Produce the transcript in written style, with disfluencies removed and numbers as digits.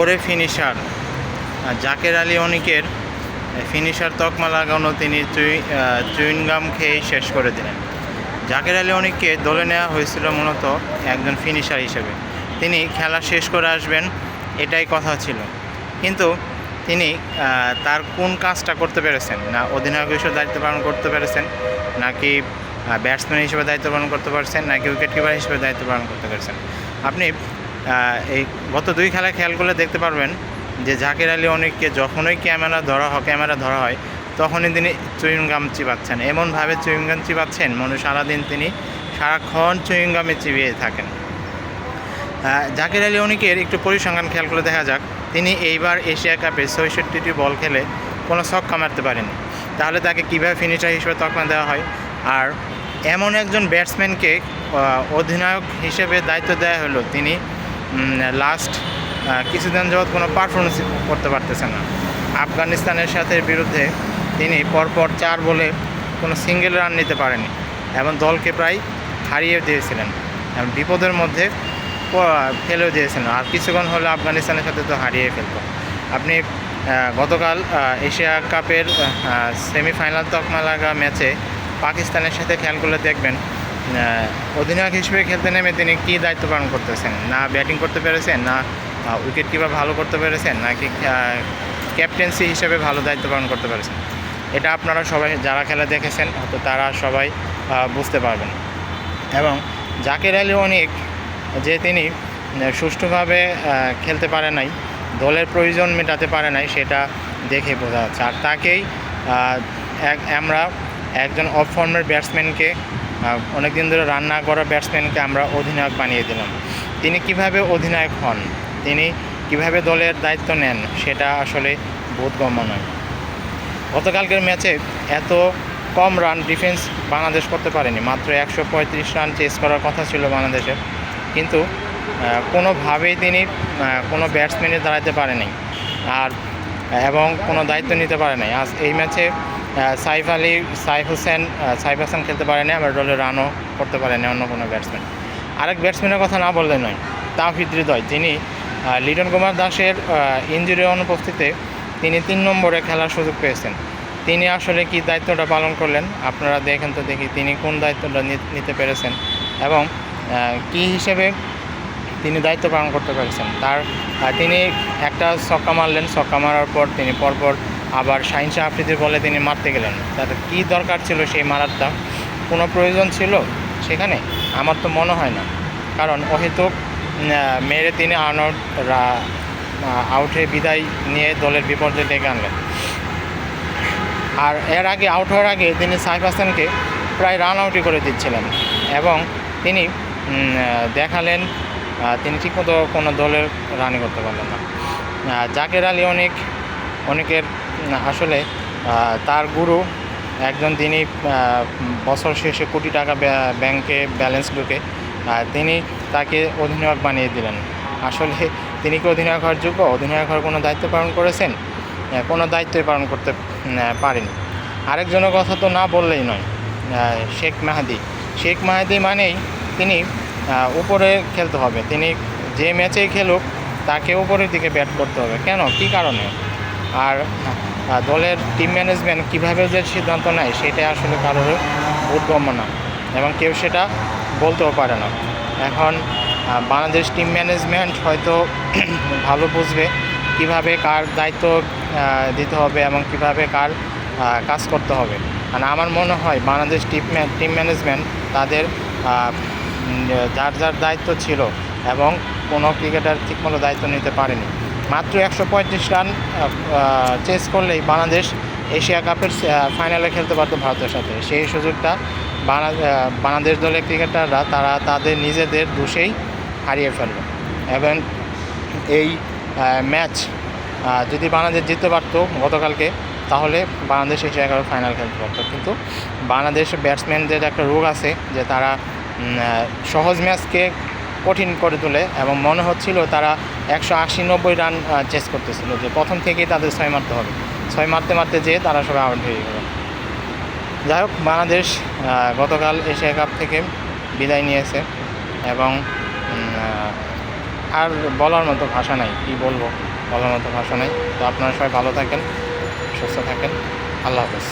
ওরে finisher Zaker Ali অনিকের finisher তকমা লাগানো তিনি চুইংগাম খেয়েই শেষ করে দিলেন। জাকের আলী অনিককে দলে নেওয়া হয়েছিল মূলত একজন ফিনিশার হিসেবে, তিনি খেলা শেষ করে আসবেন এটাই কথা ছিল। কিন্তু তিনি তার কোন কাজটা করতে পেরেছেন, না অধিনায়ক হিসেবে দায়িত্ব পালন করতে পেরেছেন, নাকি ব্যাটসম্যান হিসেবে দায়িত্ব পালন করতে পারছেন, নাকি উইকেট কিপার হিসেবে দায়িত্ব পালন করতে পেরেছেন। আপনি এই গত 2 খেলায় খেয়াল করলে দেখতে পারবেন যে জাকের আলী অনিককে যখনই ক্যামেরা ধরা হয় তখনই তিনি চুইংগাম চিবাচ্ছেন, এমনভাবে চুইংগাম চিবাচ্ছেন মনে সারাদিন তিনি সারাক্ষণ চুইংগামে চিবিয়ে থাকেন। জাকের আলী অনিকের একটু পরিসংখ্যান খেয়াল করে দেখা যাক। তিনি এইবার এশিয়া কাপে 66টি বল খেলে কোনো ছক্কা মারতে পারেনি, তাহলে তাকে কীভাবে ফিনিশার হিসেবে তকমা দেওয়া হয়? আর এমন একজন ব্যাটসম্যানকে অধিনায়ক হিসেবে দায়িত্ব দেওয়া হলো, তিনি লাস্ট কিছুদিন যাবৎ কোনো পারফরমেন্স করতে পারতেছেন না। আফগানিস্তানের সাথে বিরুদ্ধে তিনি পরপর 4 বলে কোনো সিঙ্গেল রান নিতে পারেনি এবং দলকে প্রায় হারিয়ে দিয়েছিলেন এবং বিপদের মধ্যে ফেলেও দিয়েছিলেন। আর কিছুক্ষণ হলে আফগানিস্তানের সাথে তো হারিয়ে ফেলত। আপনি গতকাল এশিয়া কাপের সেমিফাইনাল তকমা লাগা ম্যাচে পাকিস্তানের সাথে খেয়াল করলে দেখবেন অধিনায়ক হিসেবে খেলতে নেমে তিনি কী দায়িত্ব পালন করতেছেন, না ব্যাটিং করতে পেরেছেন, না উইকেট কিপার ভালো করতে পেরেছেন, নাকি ক্যাপ্টেন্সি হিসেবে ভালো দায়িত্ব পালন করতে পেরেছেন। এটা আপনারা সবাই যারা খেলা দেখেছেন হয়তো তারা সবাই বুঝতে পারবেন। এবং জাকের আলী অনিক যে তিনি সুষ্ঠুভাবে খেলতে পারে নাই, দলের প্রয়োজন মেটাতে পারে নাই, সেটা দেখে বোঝা যাচ্ছে। আর তাকেই আমরা একজন অফ ফর্মের ব্যাটসম্যানকে, অনেক দিন ধরে রান না করা ব্যাটসম্যানকে আমরা অধিনায়ক বানিয়ে দিলাম। তিনি কিভাবে অধিনায়ক হন, তিনি কিভাবে দলের দায়িত্ব নেন, সেটা আসলে বোধগম্য নয়। গতকালকের ম্যাচে এত কম রান ডিফেন্স বাংলাদেশ করতে পারেনি, মাত্র 135 রান চেস করার কথা ছিল বাংলাদেশের, কিন্তু কোনোভাবেই তিনি কোনো ব্যাটসম্যানে দাঁড়াতে আর এবং কোনো দায়িত্ব নিতে পারে নাই। আজ এই ম্যাচে সাইফ হাসান খেলতে পারেনি, আবার দলে রানও করতে পারেনি অন্য কোনো ব্যাটসম্যান। আরেক ব্যাটসম্যানের কথা না বললে নয়, তাওহিদ হৃদয়। তিনি লিটন কুমার দাসের ইনজুরি অনুপস্থিতিতে তিনি 3 নম্বরে খেলার সুযোগ পেয়েছেন। তিনি আসলে কি দায়িত্বটা পালন করলেন আপনারা দেখেন তো দেখি, তিনি কোন দায়িত্বটা নিতে পেরেছেন এবং কী হিসেবে তিনি দায়িত্ব পালন করতে পেরেছেন। তিনি একটা ছক্কা মারলেন, ছক্কা মারার পর তিনি পরপর আবার শাহিন শাহ আফ্রিদির বলে তিনি মারতে গেলেন। তাতে কী দরকার ছিল সেই মারারটা? কোনো প্রয়োজন ছিল সেখানে? আমার তো মনে হয় না, কারণ অহেতুক মেরে তিনি আউটে বিদায় নিয়ে দলের বিপর্যয় ডেকে আনলেন। আর এর আগে আউট হওয়ার আগে তিনি সাইফ হাসানকে প্রায় রান আউটই করে দিচ্ছিলেন এবং তিনি দেখালেন তিনি ঠিকমতো কোনো দলের রানই করতে পারলেন না। জাকের আলী অনিকের আসলে তার গুরু একজন, তিনি বছর শেষে কোটি টাকা ব্যাংকে ব্যালেন্স ঢুকে তিনি তাকে অধিনায়ক বানিয়ে দিলেন। আসলে তিনি কি অধিনায়ক হওয়ার যোগ্য? অধিনায়ক হওয়ার কোনো দায়িত্ব পালন করেছেন? কোনো দায়িত্বই পালন করতে পারেনি। আরেকজনের কথা তো না বললেই নয়, শেখ মাহাদি মানেই তিনি উপরে খেলতে হবে। তিনি যে ম্যাচেই খেলুক তাকে উপরের দিকে ব্যাট করতে হবে। কেন, কী কারণে? আর দলের টিম ম্যানেজমেন্ট কীভাবে যে সিদ্ধান্ত নেয় সেটা আসলে কারোর বোধগম্য না এবং কেউ সেটা বলতেও পারে না। এখন বাংলাদেশ টিম ম্যানেজমেন্ট হয়তো ভালো বুঝবে কীভাবে কার দায়িত্ব দিতে হবে এবং কীভাবে কার কাজ করতে হবে। আর আমার মনে হয় বাংলাদেশ টিম ম্যানেজমেন্ট তাদের যার দায়িত্ব ছিল এবং কোনো ক্রিকেটার ঠিকমতো দায়িত্ব নিতে পারেনি। মাত্র 135 রান চেস করলেই বাংলাদেশ এশিয়া কাপের ফাইনালে খেলতে পারতো ভারতের সাথে। সেই সুযোগটা বাংলাদেশ দলের ক্রিকেটাররা তারা তাদের নিজেদের দোষেই হারিয়ে ফেলল। এবং এই ম্যাচ যদি বাংলাদেশ জিততে পারতো গতকালকে, তাহলে বাংলাদেশ এশিয়া কাপের ফাইনাল খেলতে পারতো। কিন্তু বাংলাদেশের ব্যাটসম্যানদের একটা রোগ আছে যে তারা সহজ ম্যাচকে কঠিন করে তোলে এবং মনে হচ্ছিল তারা 180-90 রান চেস করতেছিল, যে প্রথম থেকেই তাদের 6 মারতে হবে। 6 মারতে যেয়ে তারা সবাই আউট হয়ে গেল। যাই হোক, বাংলাদেশ গতকাল এশিয়া কাপ থেকে বিদায় নিয়েছে এবং আর বলার মতো ভাষা নাই, কি বলবো, বলার মতো ভাষা নাই। তো আপনারা সবাই ভালো থাকেন, সুস্থ থাকেন, আল্লাহ হাফেজ।